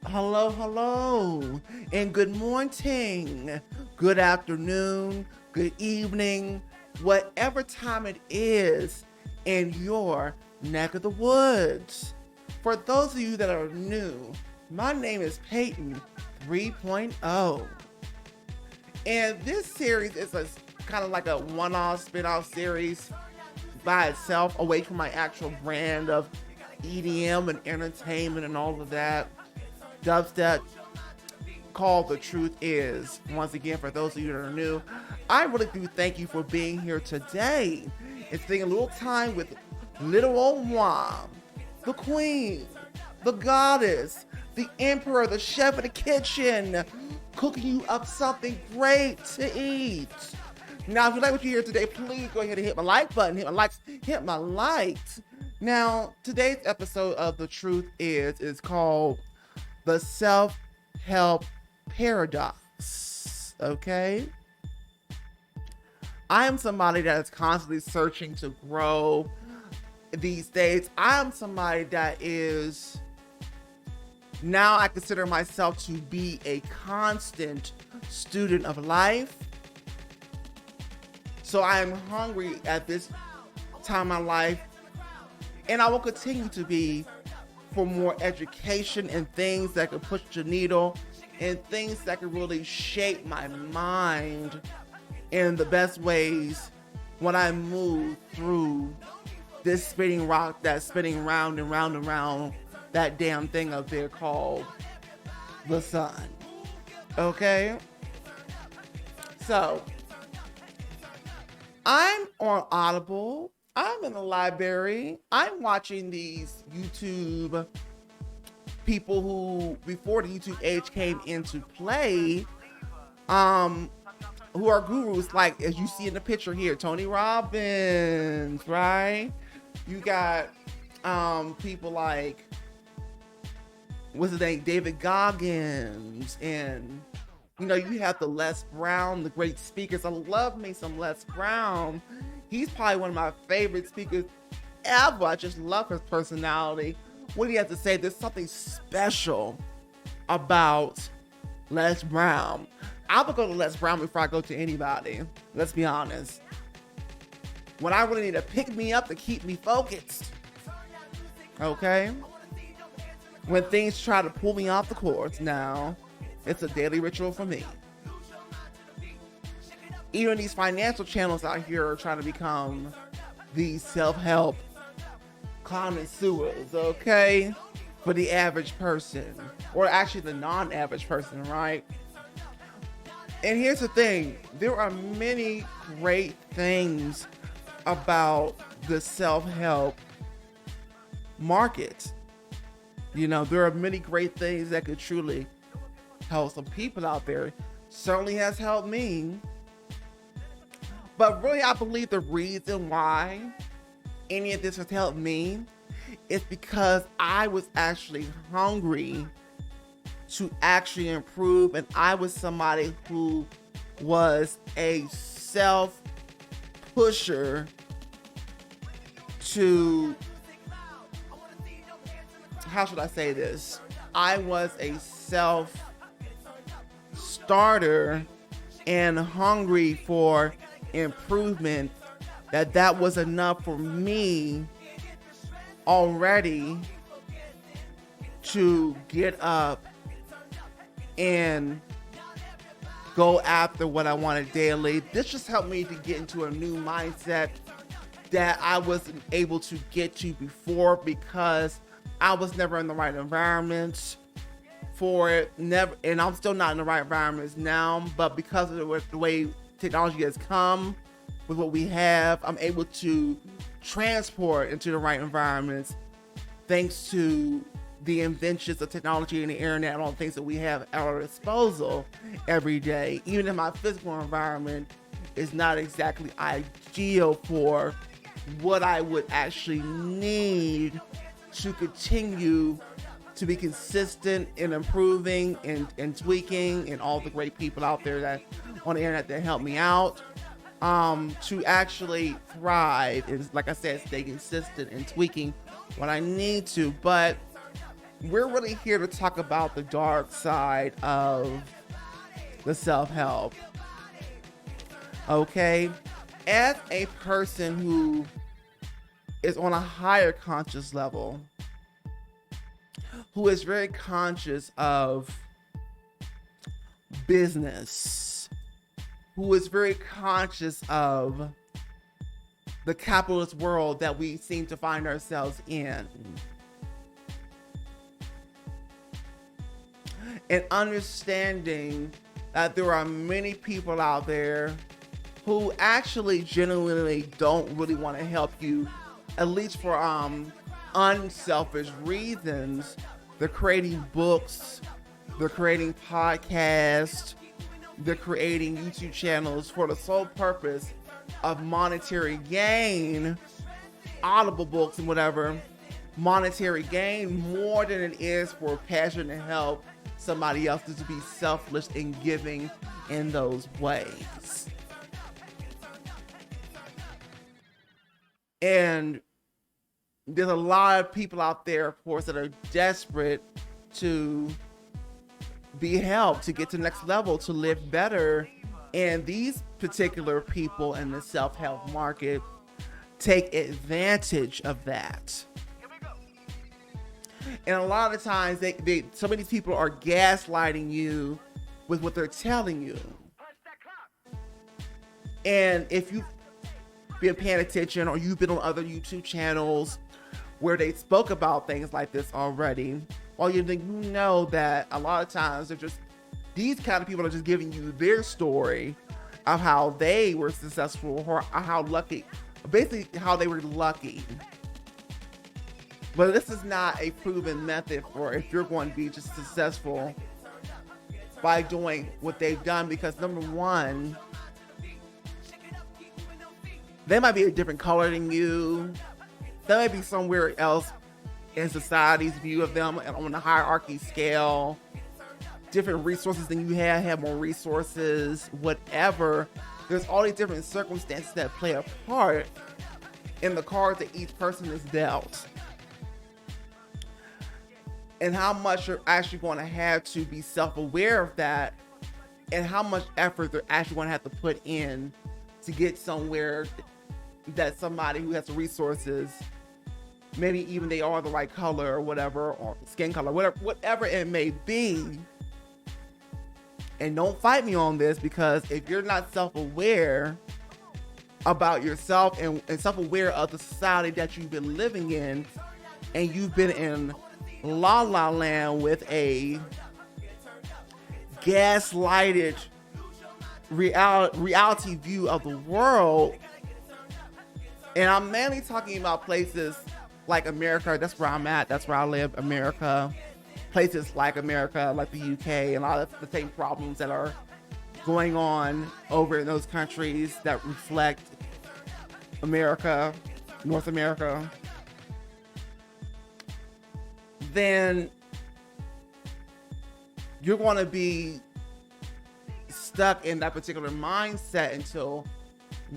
Hello, hello, and good morning, good afternoon, good evening, whatever time it is in your neck of the woods. For those of you that are new, my name is Peyton 3.0, and this series is a kind of like a one-off spin-off series by itself, away from my actual brand of EDM and entertainment and all of that dubstep, called The Truth Is. Once again, for those of you that are new, I really do thank you for being here today and spending a little time with little old moi, the queen, the goddess, the emperor, the chef in the kitchen, cooking you up something great to eat. Now, if you like what you hear today, please go ahead and hit my like button, hit my likes. Now, today's episode of The Truth is called The Self-Help Paradox. Okay? I am somebody that is constantly searching to grow these days. I am somebody that is, now I consider myself to be a constant student of life. So I am hungry at this time of my life, and I will continue to be, for more education and things that could push the needle and things that could really shape my mind in the best ways when I move through this spinning rock that's spinning round and round and round that damn thing up there called the sun. Okay? So, I'm on Audible. I'm in the library. I'm watching these YouTube people who, before the YouTube age came into play, who are gurus, like as you see in the picture here, Tony Robbins, right? You got people like, what's his name, David Goggins, and you have the Les Brown, the great speakers. I love me some Les Brown. He's probably one of my favorite speakers ever. I just love his personality. What he has to say, there's something special about Les Brown. I would go to Les Brown before I go to anybody. Let's be honest. When I really need to pick me up to keep me focused. Okay? When things try to pull me off the course, now, it's a daily ritual for me. Even these financial channels out here are trying to become these self-help connoisseurs, okay? For the average person, or actually the non-average person, right? And here's the thing, there are many great things about the self-help market. There are many great things that could truly help some people out there. Certainly has helped me. But really, I believe the reason why any of this has helped me is because I was actually hungry to actually improve, and I was somebody who was a self-pusher to, how should I say this? I was a self-starter and hungry for improvement, that was enough for me already to get up and go after what I wanted daily. This just helped me to get into a new mindset that I wasn't able to get to before, because I was never in the right environment for it. Never, and I'm still not in the right environments now, but because of the way technology has come with what we have, I'm able to transport into the right environments thanks to the inventions of technology and the internet and all the things that we have at our disposal every day. Even if my physical environment is not exactly ideal for what I would actually need to continue to be consistent in improving and tweaking, and all the great people out there that on the internet that help me out to actually thrive, and like I said, stay consistent and tweaking what I need to. But we're really here to talk about the dark side of the self-help. Okay? As a person who is on a higher conscious level, who is very conscious of business, who is very conscious of the capitalist world that we seem to find ourselves in, and understanding that there are many people out there who actually genuinely don't really want to help you, at least for unselfish reasons. They're creating books, they're creating podcasts, they're creating YouTube channels for the sole purpose of monetary gain, Audible books and whatever, monetary gain more than it is for passion to help somebody else, to be selfless in giving in those ways. And there's a lot of people out there, of course, that are desperate to be helped, to get to the next level, to live better. And these particular people in the self-help market take advantage of that. And a lot of times, some of these people are gaslighting you with what they're telling you. And if you've been paying attention, or you've been on other YouTube channels where they spoke about things like this already, or you know that a lot of times they're just, these kind of people are just giving you their story of how they were successful, or how lucky, basically how they were lucky. But this is not a proven method for if you're going to be just successful by doing what they've done, because number one, they might be a different color than you. They might be somewhere else in society's view of them on the hierarchy scale. Different resources than you have more resources, whatever. There's all these different circumstances that play a part in the cards that each person is dealt. And how much you're actually going to have to be self-aware of that, and how much effort they're actually going to have to put in to get somewhere that somebody who has the resources, maybe even they are the right color or whatever, or skin color, whatever it may be. And don't fight me on this, because if you're not self-aware about yourself and self-aware of the society that you've been living in, and you've been in la la land with a gaslighted reality view of the world, and I'm mainly talking about places like America. That's where I'm at. That's where I live, America. Places like America, like the UK, and a lot of the same problems that are going on over in those countries that reflect America, North America. Then you're going to be stuck in that particular mindset until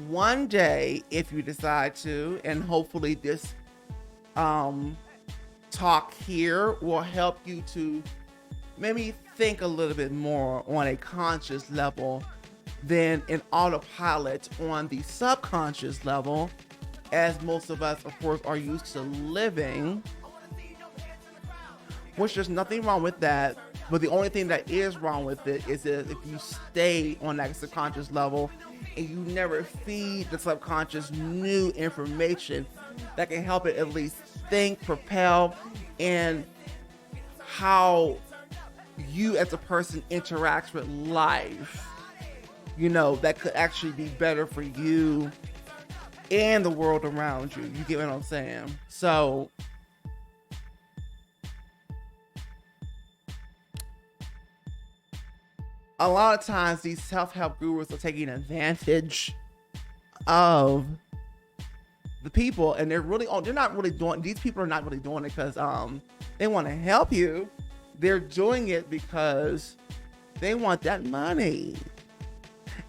one day, if you decide to, and hopefully this talk here will help you to maybe think a little bit more on a conscious level than an autopilot on the subconscious level, as most of us, of course, are used to living. Which there's nothing wrong with that, but the only thing that is wrong with it is that if you stay on that subconscious level and you never feed the subconscious new information that can help it at least think, propel, and how you as a person interacts with life, that could actually be better for you and the world around you. You get what I'm saying? So a lot of times these self-help gurus are taking advantage of the people, and they're not really doing, these people are not really doing it because they want to help you. They're doing it because they want that money,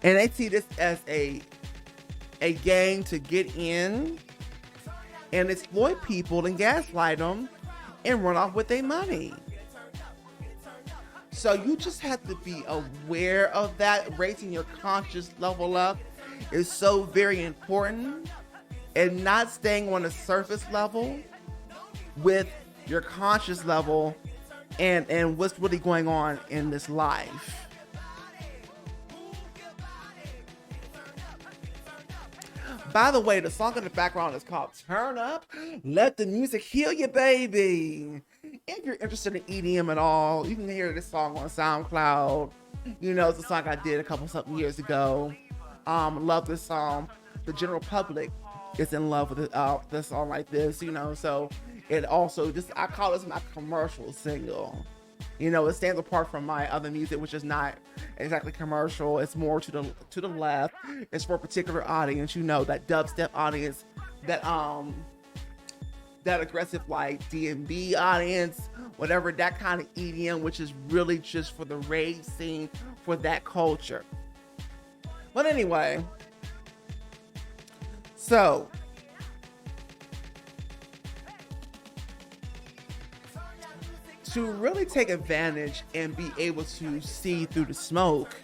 and they see this as a game to get in and exploit people and gaslight them and run off with their money. So you just have to be aware of that. Raising your conscious level up is so very important, and not staying on the surface level with your conscious level and what's really going on in this life. By the way, the song in the background is called Turn Up, Let the Music Heal You, Baby. If you're interested in EDM at all, you can hear this song on SoundCloud. You know, it's a song I did a couple something years ago. Love this song. The general public is in love with this song like this, you know, so it also just, I call this my commercial single. You know, it stands apart from my other music, which is not exactly commercial. It's more to the left. It's for a particular audience, you know, that dubstep audience, that aggressive like D&B audience, whatever, that kind of EDM, which is really just for the rave scene, for that culture. But anyway, so to really take advantage and be able to see through the smoke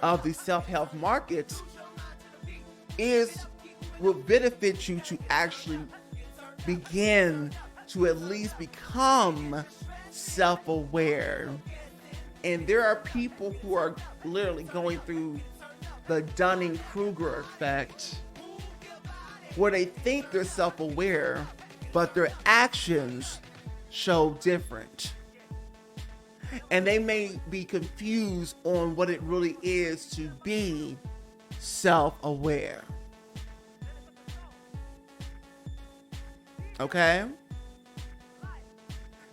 of the self-help markets will benefit you to actually begin to at least become self-aware. And there are people who are literally going through the Dunning-Kruger effect, where they think they're self-aware, but their actions show different. And they may be confused on what it really is to be self-aware. Okay?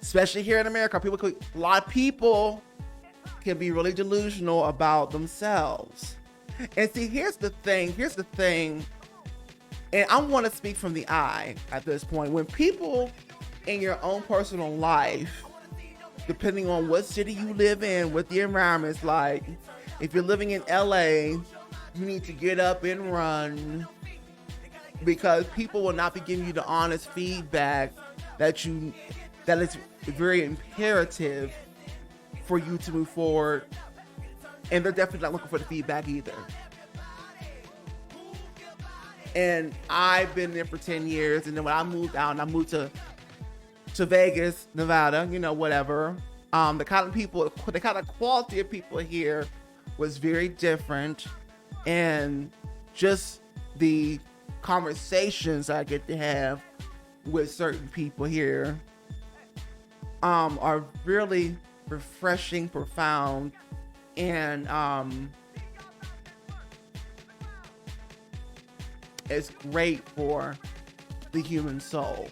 Especially here in America, a lot of people can be really delusional about themselves. And see, here's the thing, and I want to speak from the eye at this point. When people in your own personal life, depending on what city you live in, what the environment's like, if you're living in LA, you need to get up and run, because people will not be giving you the honest feedback that is very imperative for you to move forward. And they're definitely not looking for the feedback either. And I've been there for 10 years. And then when I moved out and I moved to Vegas, Nevada, you know, whatever. The kind of quality of people here was very different. And just the conversations I get to have with certain people here are really refreshing, profound, and it's great for the human soul.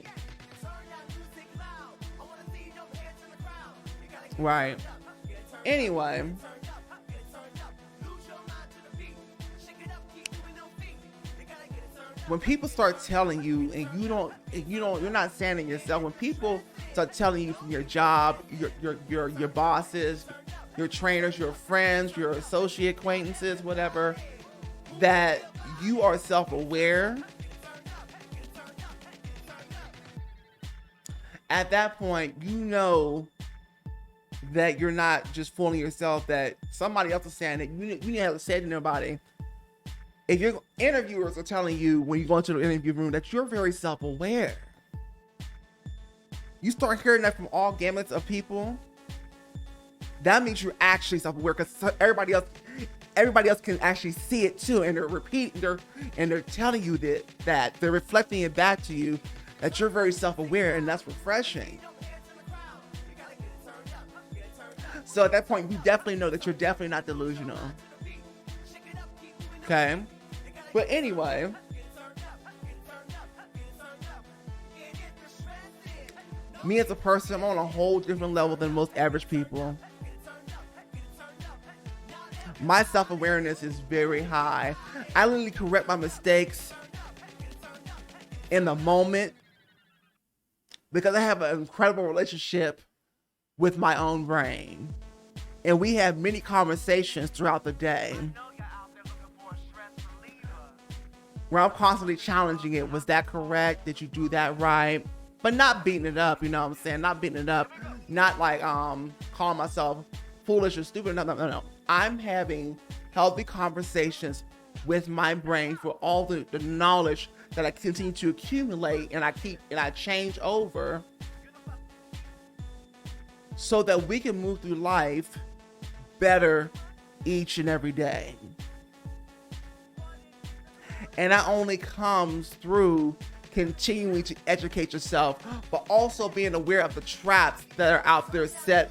Right. Anyway, when people start telling you, and you're not saying it yourself, when people start telling you from your job, your bosses, your trainers, your friends, your associate acquaintances, whatever, that you are self-aware, at that point, you know that you're not just fooling yourself, that somebody else is saying it. You have to say to nobody. If your interviewers are telling you when you go into the interview room that you're very self-aware, you start hearing that from all gamuts of people, that means you're actually self-aware, because everybody else can actually see it too, and they're telling you that they're reflecting it back to you, that you're very self-aware, and that's refreshing. So at that point, you definitely know that you're definitely not delusional. Okay? But anyway, me as a person, I'm on a whole different level than most average people. My self-awareness is very high. I literally correct my mistakes in the moment, because I have an incredible relationship with my own brain. And we have many conversations throughout the day where I'm constantly challenging it. Was that correct? Did you do that right? but not beating it up, you know what I'm saying? Not beating it up, not like calling myself foolish or stupid. No. I'm having healthy conversations with my brain for all the knowledge that I continue to accumulate and I change over so that we can move through life better each and every day. And that only comes through continuing to educate yourself, but also being aware of the traps that are out there set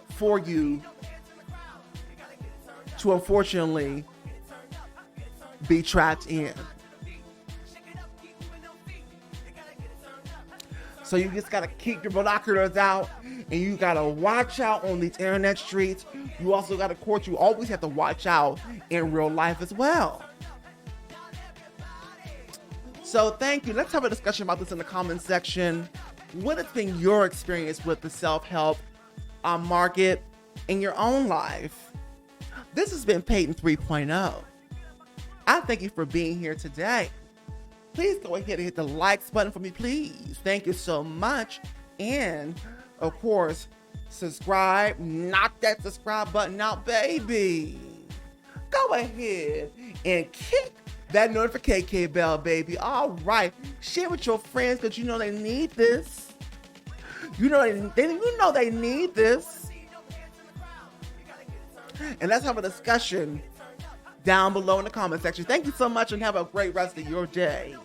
for you to unfortunately be trapped in. So you just gotta keep your binoculars out and you gotta watch out on these internet streets. You also gotta, of course, you always have to watch out in real life as well. So thank you. Let's have a discussion about this in the comment section. What has been your experience with the self-help market in your own life? This has been Peyton 3.0. I thank you for being here today. Please go ahead and hit the likes button for me, please. Thank you so much. And of course, subscribe. Knock that subscribe button out, baby. Go ahead and kick that notification bell, baby. All right. Share with your friends because you know they need this. You know they need this. And let's have a discussion down below in the comment section. Thank you so much and have a great rest of your day.